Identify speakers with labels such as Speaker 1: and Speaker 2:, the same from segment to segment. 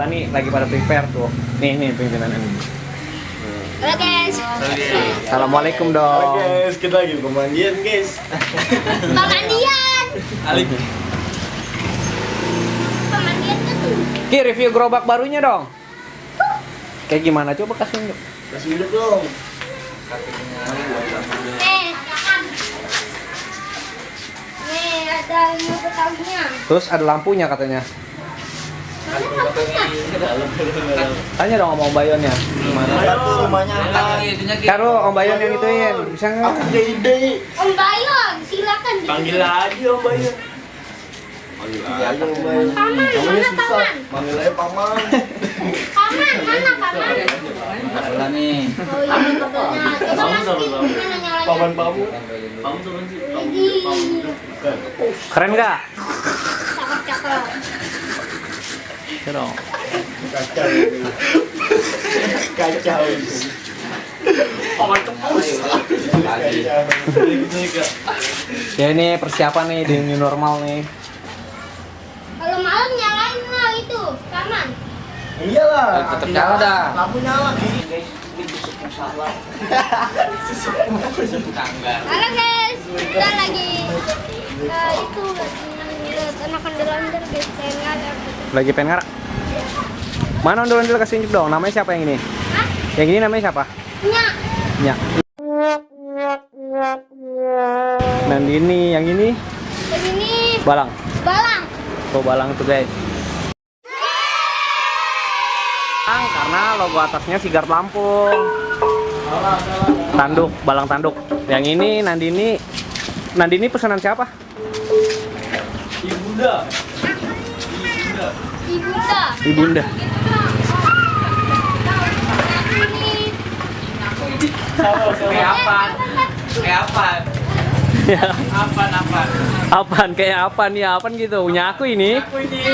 Speaker 1: Nih lagi pada prepare tuh. Nih pimpinan ini.
Speaker 2: Halo guys.
Speaker 1: Assalamualaikum dong.
Speaker 3: Halo guys, kita lagi pemandian guys.
Speaker 2: Pemandian.
Speaker 3: Alik.
Speaker 2: Pemandian tuh.
Speaker 1: Ki, review gerobak barunya dong. Kayak gimana coba kasih unjuk.
Speaker 3: Kasih unjuk dong.
Speaker 2: Nih ada motor tahunya.
Speaker 1: Terus ada lampunya katanya.
Speaker 2: Mana lampunya?
Speaker 1: Tanya dong sama Om Bayonnya.
Speaker 3: Ayo, rumahnya
Speaker 1: Karo Om Bayon yang ituin. Bisa nggak?
Speaker 3: Aku punya ide.
Speaker 2: Om Bayon, silakan.
Speaker 3: Panggil aja Om Bayon. Panggil aja Om Bayon.
Speaker 2: Paman,
Speaker 3: Namanya
Speaker 2: mana
Speaker 3: susah.
Speaker 2: paman?
Speaker 3: Panggil aja paman.
Speaker 2: Paman, mana paman?
Speaker 4: Ada nih.
Speaker 2: Oh iya, motornya. Coba masukin mana nyalanya?
Speaker 3: Paman kamu.
Speaker 2: Ini.
Speaker 1: Keren nggak?
Speaker 2: Cakep-cakep.
Speaker 1: Ya dong.
Speaker 3: Kacau. Kacau. Paman tembus.
Speaker 1: Ya ini persiapan nih di new normal nih.
Speaker 2: Kalau malam nyalain lah itu, paman.
Speaker 3: Iyalah.
Speaker 4: Tetep nyala dah.
Speaker 3: Lampu nyala.
Speaker 2: Halo guys, kita lagi itu lihat anak ondel-ondel guys, saya nggak ada.
Speaker 1: Lagi pengen ngarak. Mana ondel-ondel kasih unjuk dong. Namanya siapa yang ini?
Speaker 2: Hah?
Speaker 1: Yang ini namanya siapa?
Speaker 2: Nyak.
Speaker 1: Ya. Nandini, yang ini
Speaker 2: Yang ini
Speaker 1: Balang.
Speaker 2: Balang.
Speaker 1: Tuh Balang tuh guys. Karena logo atasnya Sigar Lampung. Tanduk, Balang tanduk. Yang ini Nandini. Nandini pesanan siapa?
Speaker 3: Ibunda.
Speaker 2: Ibunda.
Speaker 1: Ibunda.
Speaker 2: Ini.
Speaker 4: Kayak apaan? Kayak apaan?
Speaker 1: Ya.
Speaker 4: Apaan?
Speaker 1: Apaan kayak apa nih? Apaan gitu? Punya aku ini.
Speaker 2: Aku ini.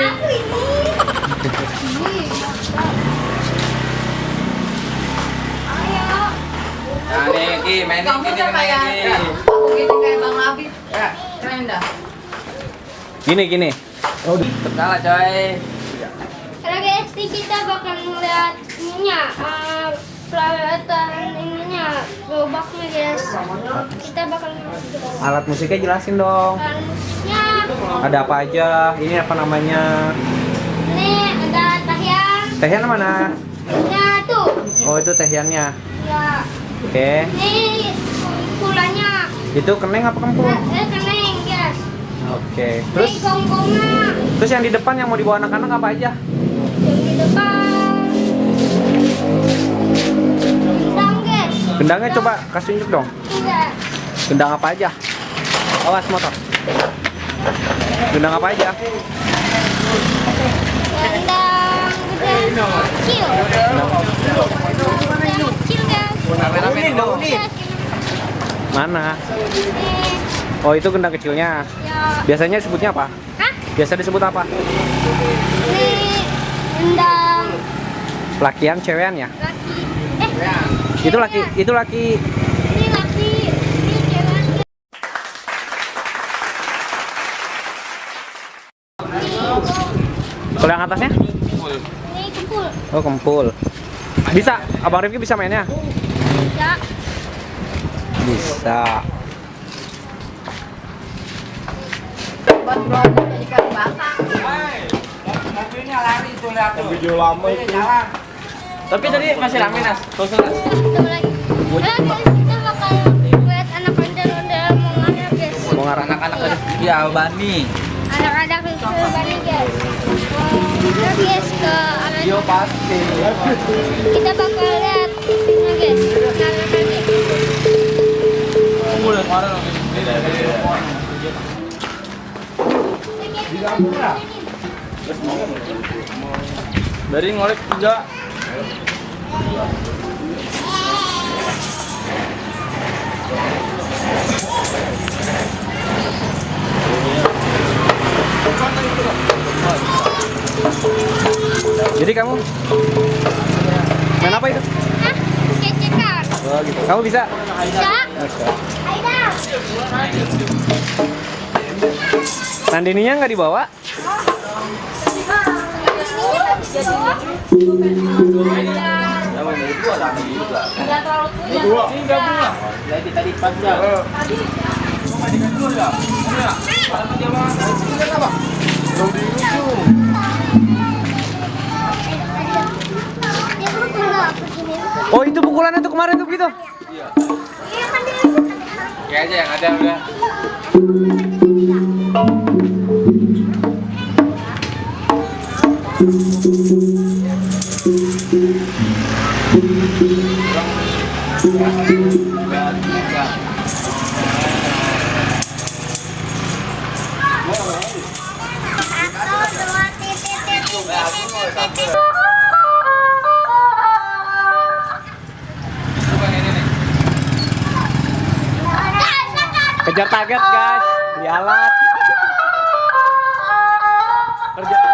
Speaker 2: Ayo.
Speaker 4: Nah nih, Ki, mainin
Speaker 5: Kamu
Speaker 4: gini
Speaker 5: udah kayak
Speaker 4: mainin.
Speaker 5: gitu kayak Bang Labib. Ya, keren dah.
Speaker 1: Gini.
Speaker 4: Tetep kalah coy.
Speaker 2: Halo guys, ini kita bakal ngeliat ininya, perawatan ininya, gerobaknya guys. Kita bakal ngeliat
Speaker 1: Alat musiknya jelasin dong.
Speaker 2: musiknya.
Speaker 1: Ada apa aja? Ini apa namanya?
Speaker 2: Ini ada tahian.
Speaker 1: Tehyan mana?
Speaker 2: Nah tuh,
Speaker 1: Oh itu tehyannya.
Speaker 2: ya.
Speaker 1: Oke.
Speaker 2: Ini kulanya.
Speaker 1: Itu keneng apa kempul?
Speaker 2: Keneng guys.
Speaker 1: Oke.
Speaker 2: Ini
Speaker 1: Terus
Speaker 2: gonggongnya.
Speaker 1: terus yang di depan yang mau dibawa anak-anak apa aja?
Speaker 2: Yang di depan. Gendang guys.
Speaker 1: Gendangnya coba kasih unjuk dong.
Speaker 2: Enggak.
Speaker 1: Gendang apa aja? Awas motor. Gendang apa aja?
Speaker 2: Gendang kecil. Gendang kecil guys.
Speaker 1: Mana?
Speaker 2: Ini.
Speaker 1: Oh itu gendang kecilnya.
Speaker 2: Ya.
Speaker 1: Biasanya disebutnya apa?
Speaker 2: Hah?
Speaker 1: Biasa disebut apa?
Speaker 2: Ini gendang
Speaker 1: Lakian, cewean ya?
Speaker 2: laki.
Speaker 1: Itu laki, itu laki.
Speaker 2: Ini laki. Ini cewek.
Speaker 1: Kalau yang atasnya?
Speaker 2: Ini kumpul.
Speaker 1: Oh kempul. Bisa, Abang Rifki bisa mainnya?
Speaker 2: Ya.
Speaker 1: Bisa.
Speaker 5: Buat bro jadi kali batang.
Speaker 4: Mobilnya lari tuh lihat tuh.
Speaker 3: Video lama itu.
Speaker 4: Tapi tadi masih rame Nas. Kosong Nas.
Speaker 2: Coba lagi. Guys, kita bakal lihat anak ondel-ondel mau ngarah guys.
Speaker 1: Mau ngarah
Speaker 4: Anak-anak tadi ya Albani.
Speaker 2: Anak-anak itu banyak guys. Nah guys ke arah
Speaker 4: Yo pasti.
Speaker 2: kita bakal lihat itunya guys. Anak-anak.
Speaker 4: Mulai kemarin. Dari ngolek 3.
Speaker 1: Jadi kamu main apa itu?
Speaker 2: Hah? Cecekan.
Speaker 1: Oh gitu. Kamu bisa?
Speaker 2: Bisa.
Speaker 1: Oke.
Speaker 2: Aida.
Speaker 1: Nandininya nggak dibawa?
Speaker 2: Ini
Speaker 4: Tadi pas ya.
Speaker 2: Dia tuh enggak begini.
Speaker 1: Oh, itu pukulannya tuh kemarin tuh gitu.
Speaker 2: Iya kan dia.
Speaker 4: Kayak aja yang ada udah.
Speaker 2: Satu, dua, titik.
Speaker 1: Kejar target, guys. Di alat. Kerja.